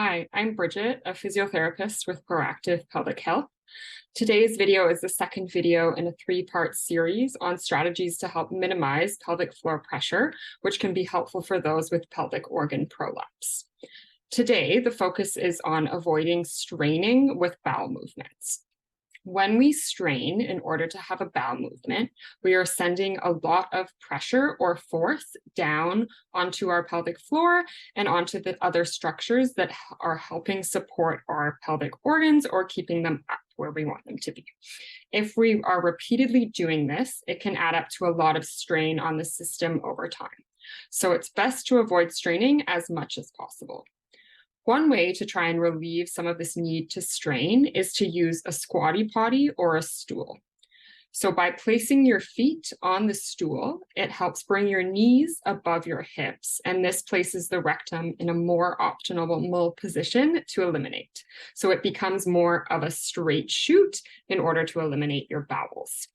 Hi, I'm Bridget, a physiotherapist with Proactive Pelvic Health. Today's video is the second video in a three-part series on strategies to help minimize pelvic floor pressure, which can be helpful for those with pelvic organ prolapse. Today, the focus is on avoiding straining with bowel movements. When we strain in order to have a bowel movement, we are sending a lot of pressure or force down onto our pelvic floor and onto the other structures that are helping support our pelvic organs or keeping them up where we want them to be. If we are repeatedly doing this, it can add up to a lot of strain on the system over time. So it's best to avoid straining as much as possible. One way to try and relieve some of this need to strain is to use a squatty potty or a stool. So by placing your feet on the stool, it helps bring your knees above your hips, and this places the rectum in a more optimal position to eliminate. So it becomes more of a straight chute in order to eliminate your bowels.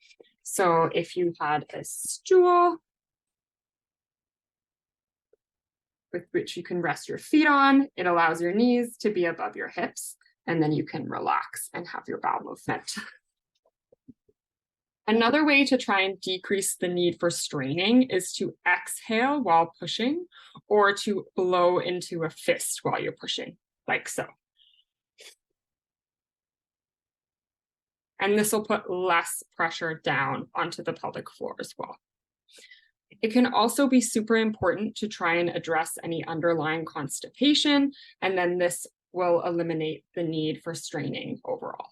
So if you had a stool with which you can rest your feet on, it allows your knees to be above your hips, and then you can relax and have your bowel movement. Another way to try and decrease the need for straining is to exhale while pushing, or to blow into a fist while you're pushing, like so. And this will put less pressure down onto the pelvic floor as well. It can also be super important to try and address any underlying constipation, and then this will eliminate the need for straining overall.